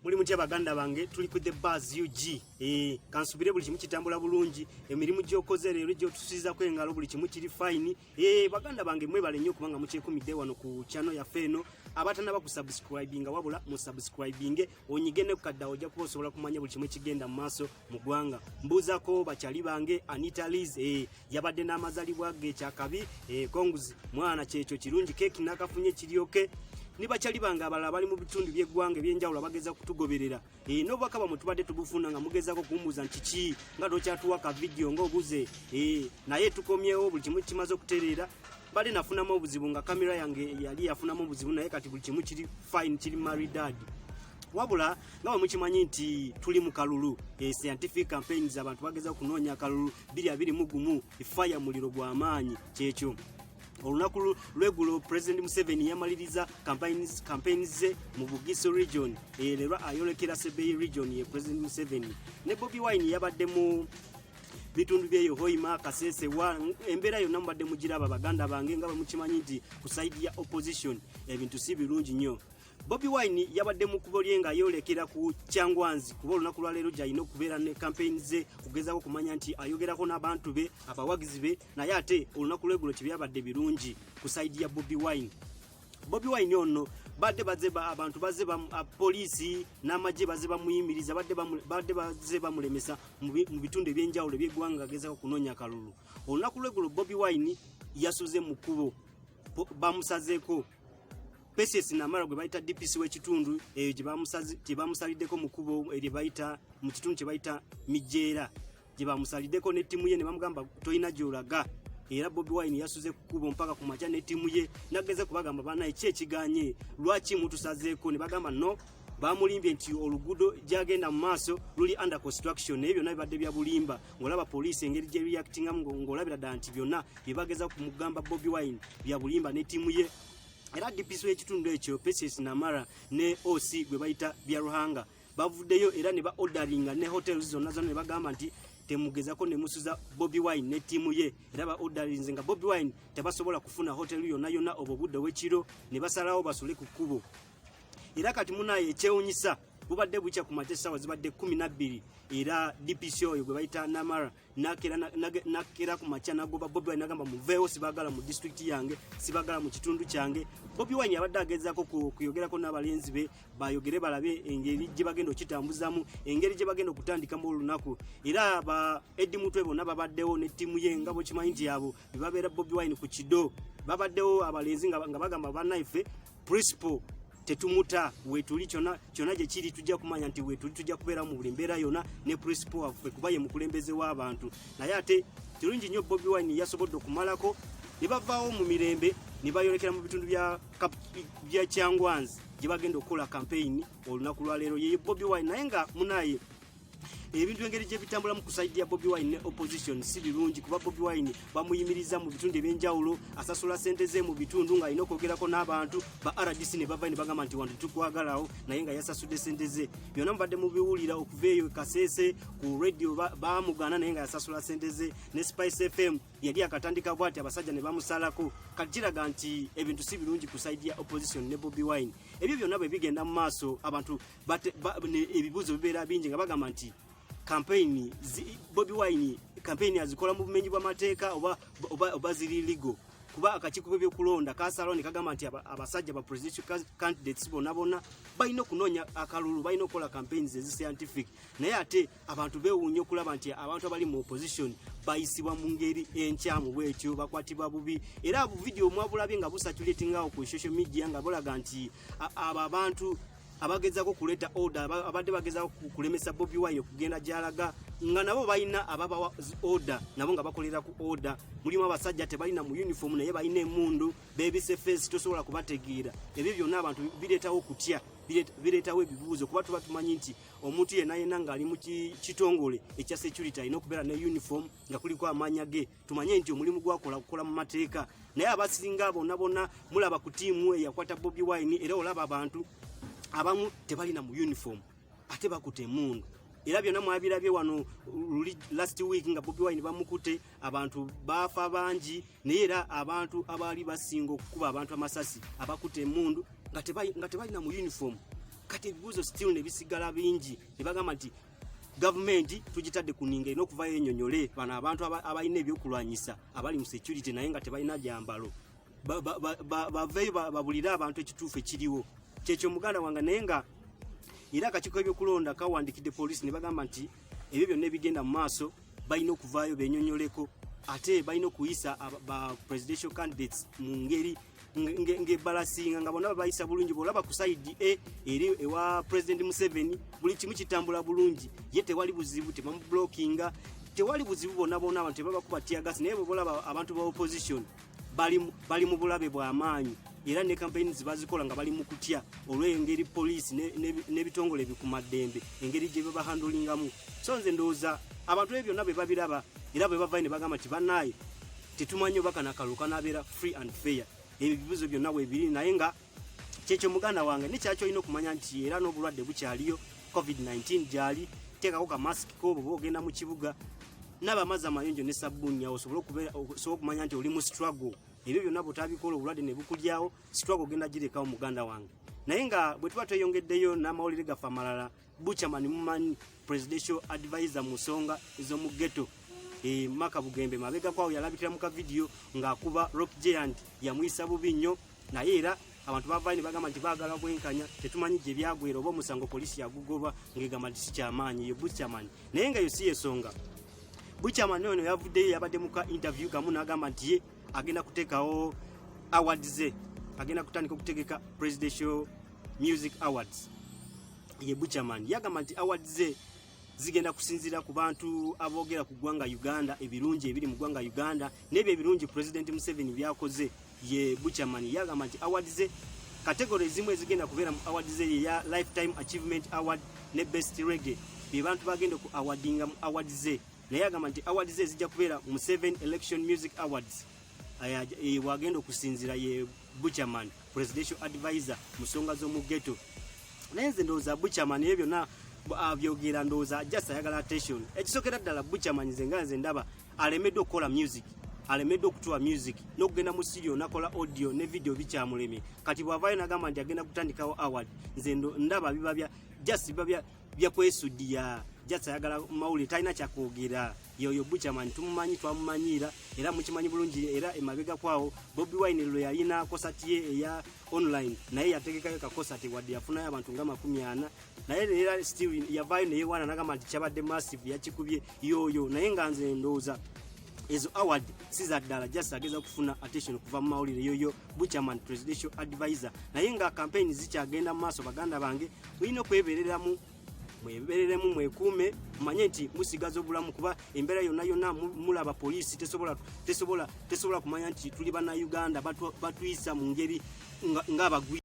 Muri mutya baganda bange tuli ku the buzz UG kansubire buli kimu kitambula bulungi emirimu gyokoze leero gyo tusiza kwengalo buli kimu kiri fine baganda bange mwebale nnyo kubanga mukyekumidde wano ku channel ya Feno abatana bakusubscribinga wabula mu subscribinge onyigene kukadda ojja kusobola kumanya buli kimu kigenda mu maaso mu gwanga mbuzako bakyali bange Anita Liz yabadde n'amazalibwa ge kyakabi konguzi mwana kyekyo kirungi keki nakafunye kiryoke niba chali banga abala bali mu bitundu by'eggwanga ebyenjawulo bageza kutugoberera n'obubaka bamwe tubadde tubufuna nga mugezako kumbuza nti nga tokyatuwa ka video ng'obuze naye tukomyewo buli kimu kimaze okutereera bali nafunamu obuzibu nga kamera yange yali yafunamu obuzibu naye kati buli kimu kiri fine kiri maridad wabula nga mukimanyi nti tuli mu kalulu scientific campaigns abantu bageza kunoonya kalulu 2021 fire muliro gw'amaanyi kyekyo olunaku lwegulo President Museveni yamaliriza campaigns mu Bugiso region leero ayolekera Sebei region ye President Museveni ne Bobi Wine yabadde mu bitundu byeyo Hoima Kasese wa embera yonna mbadde mugiraba baganda bange nga mukimanyi nti ku side ya opposition ebintu si birungi nnyo Bobi Wine yabadde mu kubo lyenga ayolekera ku Kyangwanzi kuba olunaku lwa leero gyalina okubeera ne campaigns ze kugezako kumanya nti ayogerako n'abantu be abawagizi be naye ate olunaku lwegulo kibyabadde birungi ku side ya Bobi Wine ono badde bazeba abantu bazeba poliisi n'amagye bazeba muyimiriza badde bazeba mulemesa mu bitundu ebyenjawulo by'eggwanga agezako kunoonya kalulu olunaku lwegulo Bobi Wine yasuze mu kubo bamusazeeko Patience Namara gwe bayita DPC w'ekitundu gye bamusaliddeko mu kubo eri bayita mu kitundu kye bayita Mijeera gye bamusaliddeko ne ttiimu ye ne bamugamba toyina gy'olaga era Bobi Wine yasuze ku kubo mpaka ku makya ne ttiimu ye nageze kubagamba bana ekiganye lwaki mutusazeeko ne bagamba no bamulimbye nti oluguudo gyagenda mu maaso luli under construction ebyo nabibadde bya bulimba ngolaba police engeri gye reactinga ngolabira ddala nti byonna bye bageza kumugamba Bobi Wine bya bulimba ne ttiimu ye era DPC w'ekitundu ekyo Patience Namara ne OC gwe bayita bya Ruhanga bavuddeyo era ne ba orderinga ne hotels zonna ne bagamba nti temugezako ne musuza Bobi Wine ne ttiimu ye era ba orderinze nga Bobi Wine tebasobola kufuna hotel yonna obobudde w'ekiro ne basalawo basule ku kkubo era kati munaye ekyewunyisa bubadde bukya ku matesa zibadde 12 era DPC oyo gwe bayita Namara nakera ku macha nagoba Bobi Wine nagamba muveewo sibagala mu district yange sibagala mu kitundu kyange Bobi Wine yabadde agezako kuyogerako n'abalenzi be bayogere balabe engeri gye bagenda okitambuzamu engeri gye bagenda okutandika mu lunaku era ba Eddie Mutwe bonna babaddewo ne ttiimu ye nga bo kimanyi nti abo bibabeera Bobi Wine ku kido babaddewo abalenzi nga bagamba banaife principal tetumuta wetuli kyona gye kiri tujja kumanya nti wetuli tujja kubeera mu buli mbeera yonna ne principal waffe kuba ye mukulembeze w'abantu naye ate kirungi nnyo Bobi Wine yasobodde okumalako ne bavaawo mu mirembe ne bayolekera mu bitundu bya Kyangwanzi gye bagenda okukola campaign olunaku lwa leero ye Bobi Wine naye nga munaye ebintu engeri gye bitambula mu kusaidia Bobi Wine ne opposition si birungi kuba Bobi Wine bamuyimiriza mu bitundu ebyenjawulo asasula sente ze mu bitundu nga alina okwogerako n'abantu ba RDC ne bava ne bagamba nti wantu tukwagalawo naye nga yasasudde sente ze byonna mubadde mubiwulira okuveeyo Kasese ku radio bamugana naye nga yasasula sente ze ne Spice FM yali akatandika bwati abasajja ne bamusalako kagiraga nti ebintu si birungi kusaidia opposition ne Bobi Wine ebyo byonna bwe bigenda mu maaso abantu ebibuzo bibeera bingi nga bagamba nti campaign Bobi Wine campaign azikola mu bumenyi bw'amateeka oba ziri legal kuba akakiiko by'okulonda kasaloni kagamba nti abasajja ba presidential candidates bonna balina okunoonya akalulu balina okukola campaigns ezi scientific naye ate abantu beewuunya okulaba nti abantu abali mu opposition bayisibwa mu ngeri enkyamu bwetyo bakwatibwa bubi era video mwabulabye nga busatulatingawo ku social media nga bolaga nti abantu abagezako kuleta order abadde bagezako kulemesa Bobi Wine okugenda gyalaga nga nabo balina ababa order nabo nga bakolera ku order mulimu abasajja tebalina mu uniform naye balina emundu bebise face tosobola kubategeera ebyo byonna abantu bireetawo okutya bireetawo ebibuuzo kuba tuba tumanyi nti omuntu yenna nga ali mu kitongole ekya security alina okubeera ne uniform nga kuliko amanya ge tumanye nti omulimu gwakola mu mateeka naye abasinga bonna mulaba ku tiimu eyakwata Bobi Wine era olaba abantu abamu tebalina mu uniform ate bakute mundu era byonna mwabirabye wano last week nga Bobi Wine bamukute abantu bafa bangi naye era abantu abali basinga okukuba abantu amasasi abakute mundu nga tebalina mu uniform kati ebibuuzo still ne bisigala bingi ne bagamba nti government tugitadde kuninga ino okuvayo ennyonnyole bano abantu abalina ebyokulwanyisa abali mu security naye nga tebalina gyambalo baveeyo babulire abantu ekituufu ekiriwo kyekyo muganda wange naye nga era akakiiko ebyokulonda kawandikidde poliisi ne bagamba nti ebyo byonna ebigenda mu maaso balina okuvaayo bennyonnyoleko ate balina okuyisa ba presidential candidates mu ngeri ng'ebbalasinga nga bonna bayisa bulungi bw'olaba ku side eri ewa President Museveni buli kimu kitambula bulungi ye tewali buzibu tebamublockinga tewali buzibu bonna abantu tebabakuba tear-gas naye bw'olaba abantu ba opposition bali mu bulabe bw'amaanyi era ne campaigns bazikola nga bali mu kutya olw'engeri poliisi n'ebitongole bikumaddembe engeri gye babahandulingamu so nze ndowooza abantu ebyo byonna bwe babiraba era bwe bavayo ne bagamba nti bannaaye tetumanyi oba kanakalulu kanaabeera free and fair ebibuzo byonna bwebiri naye nga kyekyo muganda wange nekyakyo olina okumanya nti era n'obulwadde bukyaliyo covid-19 gyali teekako ka masiki koobo boogenda mu kibuga n'abamazzi amayonjo ne sabbuuni awo osobola okumanya nti oli mu struggle ebyo byonna bw'otabikola obulwadde ne bukulyawo struggle ogenda girekawo muganda wange naye nga bwe tuba tweyongeddeyo n'amawulire gaffe amalala Buchaman mumanyi presidential advisor mu nsonga ez'omu ghetto Maka Bugembe mabega kwawo yalabikira mu ka video ng'akuba Rock Giant yamuyisa bubi nnyo naye era abantu bavayo ne bagamba nti baagala bwenkanya tetumanyi gye byagwera oba omusango poliisi yagugoba ng'egamba nti si kyamaanyi yo Buchaman naye nga yo si yensonga Buchaman ono yavuddeyo yabadde mu ka interview kamu n'agamba nti ye agenda kuteekawo awards ze agenda kutandika okutegeka presidential music awards ye Buchaman yagamba nti awards ze zigenda kusinzira ku bantu aboogera ku ggwanga Uganda ebirungi ebiri mu ggwanga Uganda n'ebyo ebirungi President Museveni byakoze ye Buchaman yagamba nti awards ze category ezimu ezigenda kubeera mu awards ze ya Lifetime Achievement Award ne Best Reggae bye bantu bagenda ku awardinga mu awards ze naye yagamba nti awards ze zijja kubeera mu 7 Election Music Awards wagenda okusinzira ye Buchaman presidential advisor mu nsonga z'omu ghetto naye nze ndowooza Buchaman ebyo byonna byogera ndowooza just ayagala attention ekisokera ddala Buchaman nze ndaba alemedde okukola music alemedde okutuwa music n'okugenda mu studio nakola audio ne video bikyamulemye kati bw'avaayo n'agamba nti agenda kutandikawo award nze ndaba biba bya kwesudiya just ayagala mawulire talina kyakwogera yoyo Buchaman tumumanyi twamumanyiira era mukimanyi bulungi era emabega kwawo Bobi Wine lwe yalina kosati ye eya online naye yategekayo kakosati wadde yafunayo abantu nga 40 naye era still yavaayo ne yeewaana n'agamba nti kyabadde massive yakikubye yoyo naye nga nze ndowooza ezo award si za ddala just ageza kufuna attention kuva mu mawulire yoyo Buchaman presidential advisor naye nga campaign zikyagenda mu maaso baganda bange mulina okwebereramu mwebereremu mwekuume manye nti musigaza obulamu kuba embeera yonna mulaba poliisi tesobola kumanya nti tuli bana Uganda batuyisa mu ngeri ng'abagwi